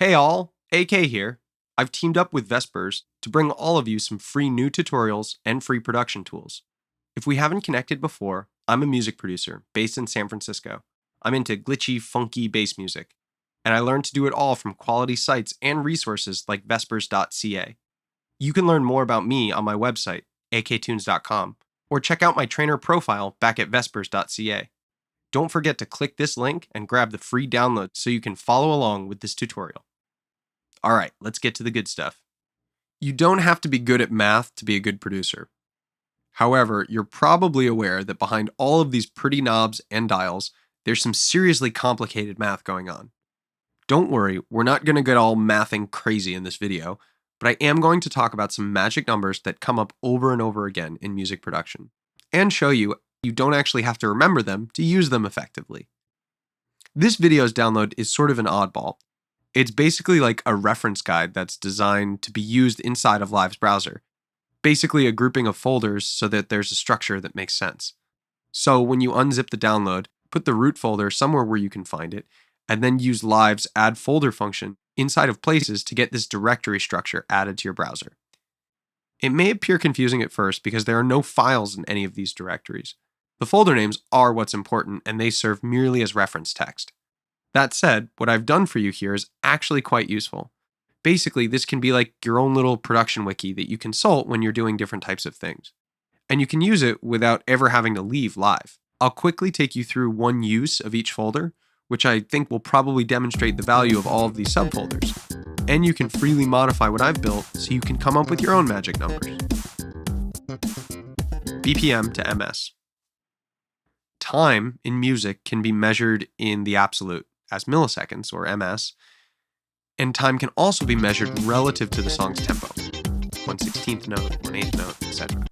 Hey all, AK here. I've teamed up with Vespers to bring all of you some free new tutorials and free production tools. If we haven't connected before, I'm a music producer based in San Francisco. I'm into glitchy, funky bass music, and I learned to do it all from quality sites and resources like vespers.ca. You can learn more about me on my website, aktunes.com, or check out my trainer profile back at vespers.ca. Don't forget to click this link and grab the free download so you can follow along with this tutorial. All right, let's get to the good stuff. You don't have to be good at math to be a good producer. However, you're probably aware that behind all of these pretty knobs and dials, there's some seriously complicated math going on. Don't worry, we're not going to get all mathing crazy in this video, but I am going to talk about some magic numbers that come up over and over again in music production, and show you don't actually have to remember them to use them effectively. This video's download is sort of an oddball. It's basically like a reference guide that's designed to be used inside of Live's browser. Basically a grouping of folders so that there's a structure that makes sense. So when you unzip the download, put the root folder somewhere where you can find it, and then use Live's add folder function inside of places to get this directory structure added to your browser. It may appear confusing at first because there are no files in any of these directories. The folder names are what's important and they serve merely as reference text. That said, what I've done for you here is actually quite useful. Basically, this can be like your own little production wiki that you consult when you're doing different types of things. And you can use it without ever having to leave Live. I'll quickly take you through one use of each folder, which I think will probably demonstrate the value of all of these subfolders. And you can freely modify what I've built so you can come up with your own magic numbers. BPM to MS. Time in music can be measured in the absolute, as milliseconds, or ms, and time can also be measured relative to the song's tempo, 1/16th note, 1/8th note, etc.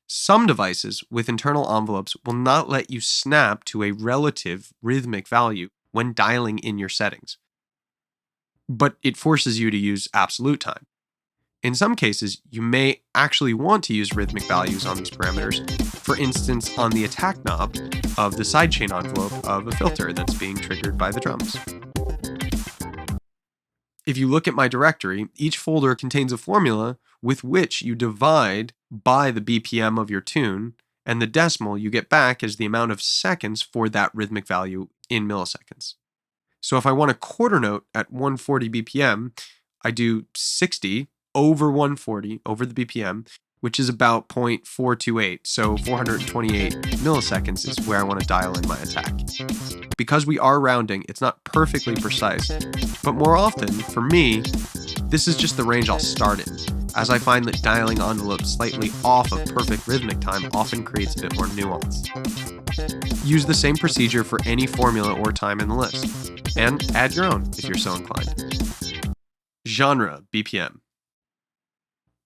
Some devices with internal envelopes will not let you snap to a relative rhythmic value when dialing in your settings, but it forces you to use absolute time. In some cases, you may actually want to use rhythmic values on these parameters, for instance on the attack knob of the sidechain envelope of a filter that's being triggered by the drums. If you look at my directory, each folder contains a formula with which you divide by the BPM of your tune, and the decimal you get back is the amount of seconds for that rhythmic value in milliseconds. So if I want a quarter note at 140 BPM, I do 60 over 140 over the BPM, which is about 0.428, so 428 milliseconds is where I want to dial in my attack. Because we are rounding, it's not perfectly precise, but more often, for me, this is just the range I'll start in, as I find that dialing envelopes slightly off of perfect rhythmic time often creates a bit more nuance. Use the same procedure for any formula or time in the list, and add your own if you're so inclined. Genre, BPM.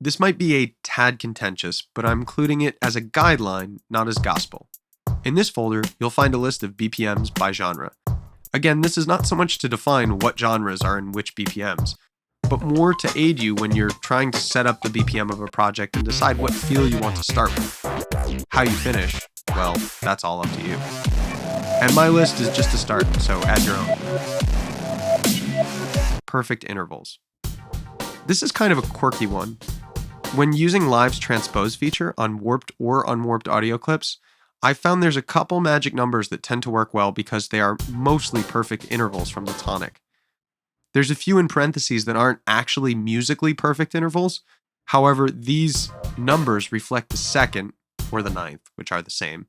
This might be a tad contentious, but I'm including it as a guideline, not as gospel. In this folder, you'll find a list of BPMs by genre. Again, this is not so much to define what genres are in which BPMs, but more to aid you when you're trying to set up the BPM of a project and decide what feel you want to start with. How you finish, well, that's all up to you. And my list is just a start, so add your own. Perfect intervals. This is kind of a quirky one. When using Live's transpose feature on warped or unwarped audio clips, I found there's a couple magic numbers that tend to work well because they are mostly perfect intervals from the tonic. There's a few in parentheses that aren't actually musically perfect intervals. However, these numbers reflect the second or the ninth, which are the same.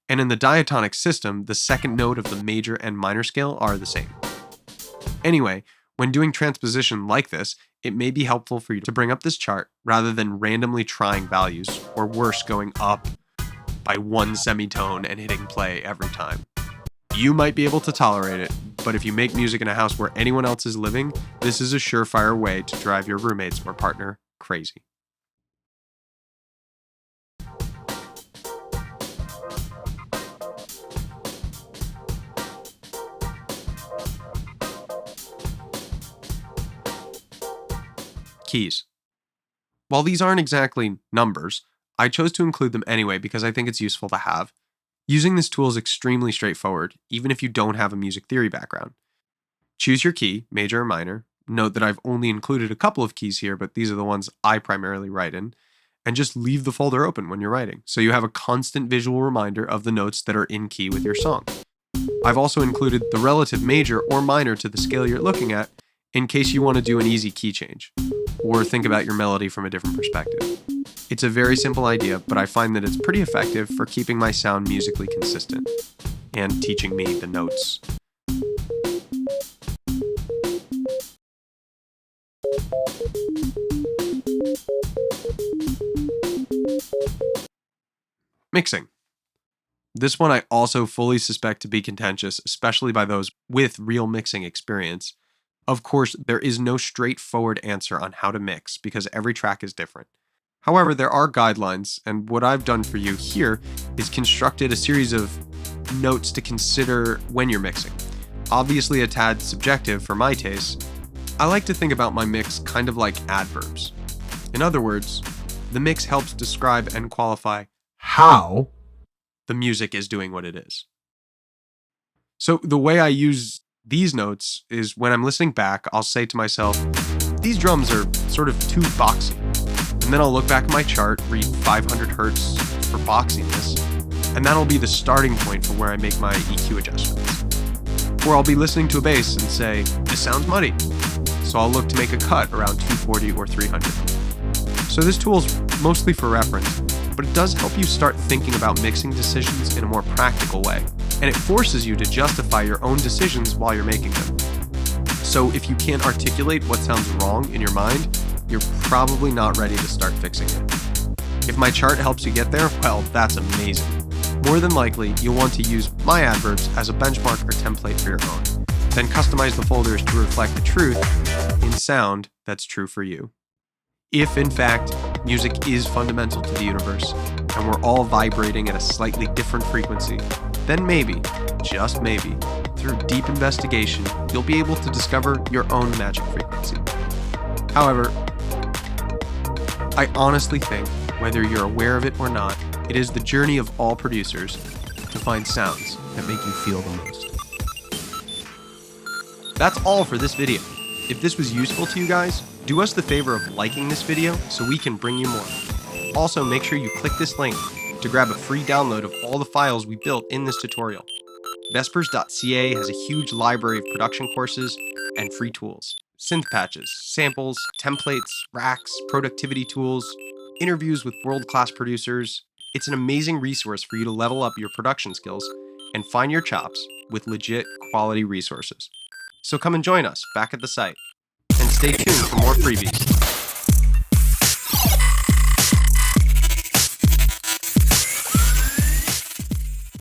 And in the diatonic system, the second note of the major and minor scale are the same. Anyway, when doing transposition like this, it may be helpful for you to bring up this chart rather than randomly trying values, or worse, going up by one semitone and hitting play every time. You might be able to tolerate it, but if you make music in a house where anyone else is living, this is a surefire way to drive your roommates or partner crazy. Keys. While these aren't exactly numbers, I chose to include them anyway because I think it's useful to have. Using this tool is extremely straightforward, even if you don't have a music theory background. Choose your key, major or minor, Note that I've only included a couple of keys here, but these are the ones I primarily write in. And just leave the folder open when you're writing, so you have a constant visual reminder of the notes that are in key with your song. I've also included the relative major or minor to the scale you're looking at in case you want to do an easy key change, or think about your melody from a different perspective. It's a very simple idea, but I find that it's pretty effective for keeping my sound musically consistent and teaching me the notes. Mixing. This one I also fully suspect to be contentious, especially by those with real mixing experience. Of course, there is no straightforward answer on how to mix because every track is different. However, there are guidelines, and what I've done for you here is constructed a series of notes to consider when you're mixing. Obviously a tad subjective for my taste, I like to think about my mix kind of like adverbs. In other words, the mix helps describe and qualify how the music is doing what it is. So the way I use these notes is when I'm listening back, I'll say to myself, these drums are sort of too boxy. And then I'll look back at my chart, read 500 hertz for boxiness, and that'll be the starting point for where I make my EQ adjustments. Or I'll be listening to a bass and say, this sounds muddy. So I'll look to make a cut around 240 or 300. So this tool's mostly for reference, but it does help you start thinking about mixing decisions in a more practical way, and it forces you to justify your own decisions while you're making them. So if you can't articulate what sounds wrong in your mind, you're probably not ready to start fixing it. If my chart helps you get there, well, that's amazing. More than likely, you'll want to use my adverbs as a benchmark or template for your own. Then customize the folders to reflect the truth in sound that's true for you. If, in fact, music is fundamental to the universe, and we're all vibrating at a slightly different frequency, then maybe, just maybe, through deep investigation, you'll be able to discover your own magic frequency. However, I honestly think, whether you're aware of it or not, it is the journey of all producers to find sounds that make you feel the most. That's all for this video. If this was useful to you guys, do us the favor of liking this video so we can bring you more. Also, make sure you click this link to grab a free download of all the files we built in this tutorial. Vespers.ca has a huge library of production courses and free tools. Synth patches, samples, templates, racks, productivity tools, interviews with world-class producers. It's an amazing resource for you to level up your production skills and find your chops with legit quality resources. So come and join us back at the site, and stay tuned for more freebies.